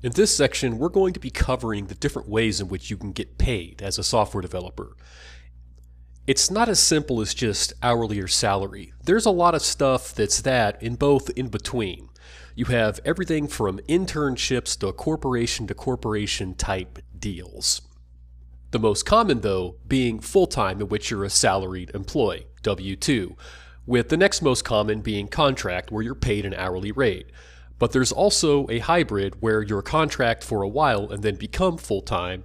In this section, we're going to be covering the different ways in which you can get paid as a software developer. It's not as simple as just hourly or salary. There's a lot of stuff that's that in both in between. You have everything from internships to corporation type deals. The most common, though, being full-time, in which you're a salaried employee, W-2, with the next most common being contract, where you're paid an hourly rate. But there's also a hybrid where you're a contract for a while and then become full-time,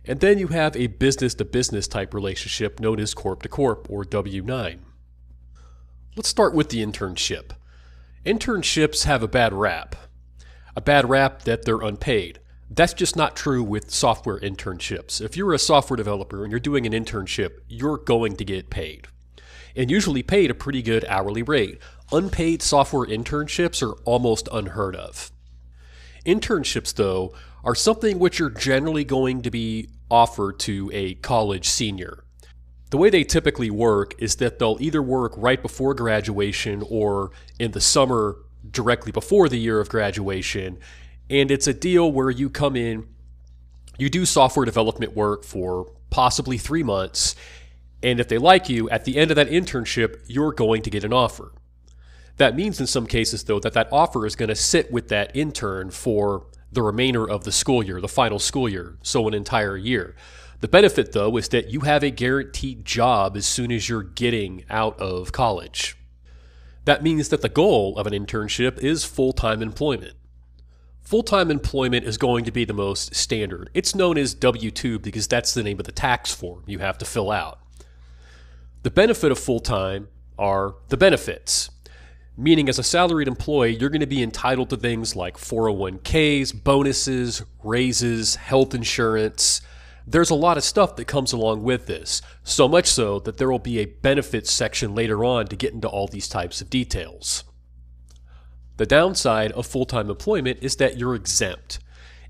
and then you have a business-to-business type relationship known as Corp-to-Corp or W-9. Let's start with the internship. Internships have a bad rap that they're unpaid. That's just not true with software internships. If you're a software developer and you're doing an internship, you're going to get paid, and usually paid a pretty good hourly rate. Unpaid software internships are almost unheard of. Internships, though, are something which are generally going to be offered to a college senior. The way they typically work is that they'll either work right before graduation or in the summer directly before the year of graduation, and it's a deal where you come in, you do software development work for possibly 3 months, and if they like you, at the end of that internship, you're going to get an offer. That means in some cases, though, that offer is going to sit with that intern for the remainder of the school year, the final school year, so an entire year. The benefit, though, is that you have a guaranteed job as soon as you're getting out of college. That means that the goal of an internship is full-time employment. Full-time employment is going to be the most standard. It's known as W-2 because that's the name of the tax form you have to fill out. The benefit of full-time are the benefits, meaning as a salaried employee, you're going to be entitled to things like 401ks, bonuses, raises, health insurance. There's a lot of stuff that comes along with this, so much so that there will be a benefits section later on to get into all these types of details. The downside of full-time employment is that you're exempt.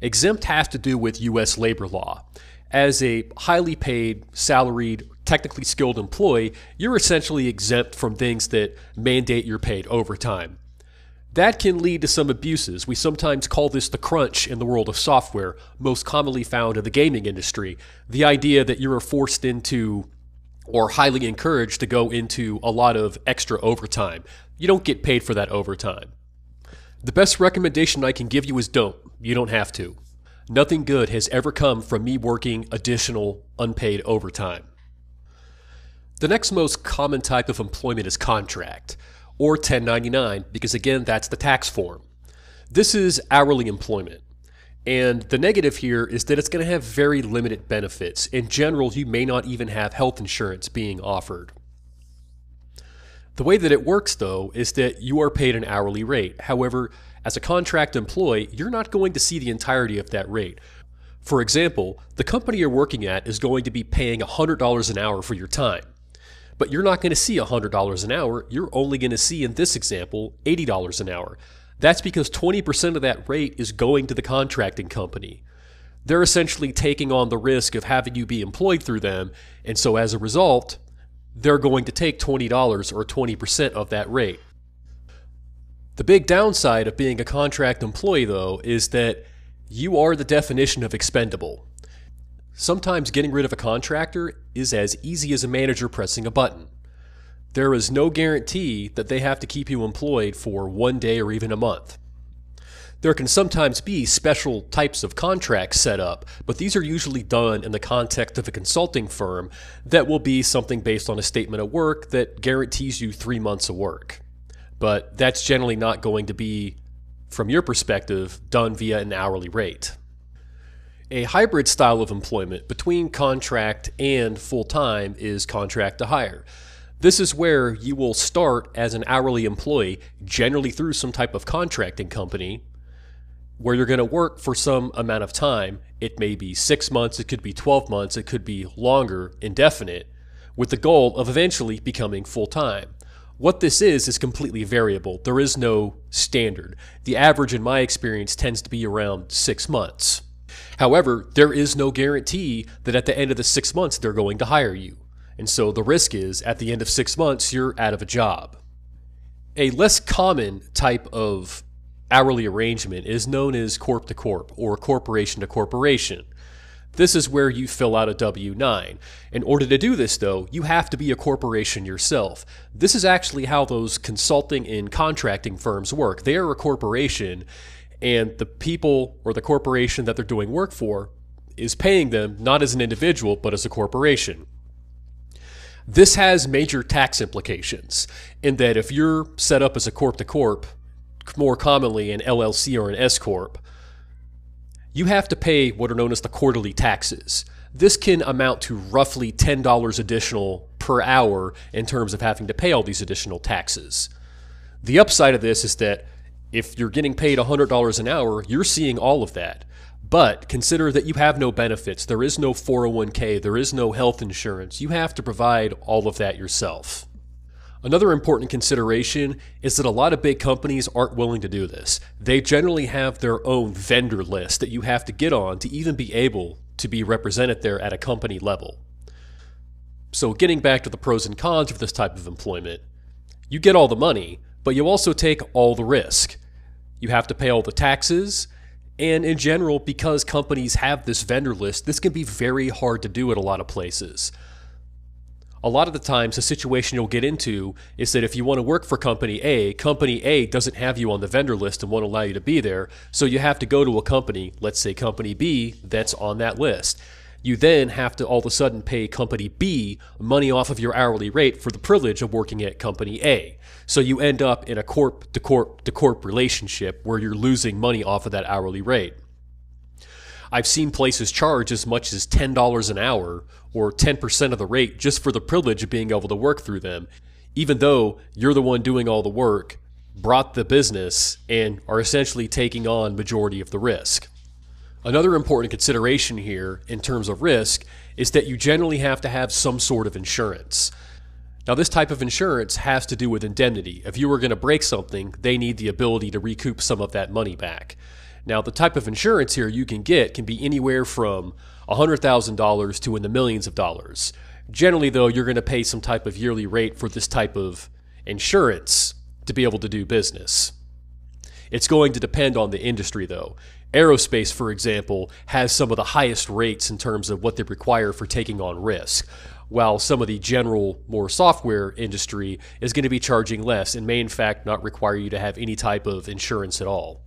Exempt has to do with U.S. labor law. As a highly paid, salaried, technically skilled employee, you're essentially exempt from things that mandate you're paid overtime. That can lead to some abuses. We sometimes call this the crunch in the world of software, most commonly found in the gaming industry. The idea that you're forced into or highly encouraged to go into a lot of extra overtime. You don't get paid for that overtime. The best recommendation I can give you is don't. You don't have to. Nothing good has ever come from me working additional unpaid overtime. The next most common type of employment is contract, or 1099, because again, that's the tax form. This is hourly employment. And the negative here is that it's going to have very limited benefits. In general, you may not even have health insurance being offered. The way that it works, though, is that you are paid an hourly rate. However, as a contract employee, you're not going to see the entirety of that rate. For example, the company you're working at is going to be paying $100 an hour for your time. But you're not going to see $100 an hour. You're only going to see, in this example, $80 an hour. That's because 20% of that rate is going to the contracting company. They're essentially taking on the risk of having you be employed through them, and so as a result, they're going to take $20 or 20% of that rate. The big downside of being a contract employee, though, is that you are the definition of expendable. Sometimes getting rid of a contractor is as easy as a manager pressing a button. There is no guarantee that they have to keep you employed for 1 day or even a month. There can sometimes be special types of contracts set up, but these are usually done in the context of a consulting firm that will be something based on a statement of work that guarantees you 3 months of work. But that's generally not going to be, from your perspective, done via an hourly rate. A hybrid style of employment between contract and full-time is contract to hire. This is where you will start as an hourly employee, generally through some type of contracting company, where you're going to work for some amount of time. It may be 6 months, it could be 12 months, it could be longer, indefinite, with the goal of eventually becoming full-time. What this is completely variable. There is no standard. The average, in my experience, tends to be around 6 months. However, there is no guarantee that at the end of the 6 months they're going to hire you. And so the risk is at the end of 6 months you're out of a job. A less common type of hourly arrangement is known as corp-to-corp or corporation to corporation. This is where you fill out a W-9. In order to do this, though, you have to be a corporation yourself. This is actually how those consulting and contracting firms work. They are a corporation, and the people or the corporation that they're doing work for is paying them not as an individual, but as a corporation. This has major tax implications in that if you're set up as a corp-to-corp, more commonly an LLC or an S-corp, you have to pay what are known as the quarterly taxes. This can amount to roughly $10 additional per hour in terms of having to pay all these additional taxes. The upside of this is that if you're getting paid $100 an hour, you're seeing all of that. But consider that you have no benefits. There is no 401k. There is no health insurance. You have to provide all of that yourself. Another important consideration is that a lot of big companies aren't willing to do this. They generally have their own vendor list that you have to get on to even be able to be represented there at a company level. So getting back to the pros and cons of this type of employment, you get all the money, but you also take all the risk. You have to pay all the taxes, and in general, because companies have this vendor list, this can be very hard to do at a lot of places. A lot of the times, the situation you'll get into is that if you want to work for Company A doesn't have you on the vendor list and won't allow you to be there, so you have to go to a company, let's say Company B, that's on that list. You then have to all of a sudden pay Company B money off of your hourly rate for the privilege of working at Company A. So you end up in a corp-to-corp relationship where you're losing money off of that hourly rate. I've seen places charge as much as $10 an hour or 10% of the rate just for the privilege of being able to work through them, even though you're the one doing all the work, brought the business, and are essentially taking on majority of the risk. Another important consideration here in terms of risk is that you generally have to have some sort of insurance. Now, this type of insurance has to do with indemnity. If you were going to break something, they need the ability to recoup some of that money back. Now, the type of insurance here you can get can be anywhere from $100,000 to in the millions of dollars. Generally, though, you're going to pay some type of yearly rate for this type of insurance to be able to do business. It's going to depend on the industry, though. Aerospace, for example, has some of the highest rates in terms of what they require for taking on risk, while some of the general, more software industry is going to be charging less and may, in fact, not require you to have any type of insurance at all.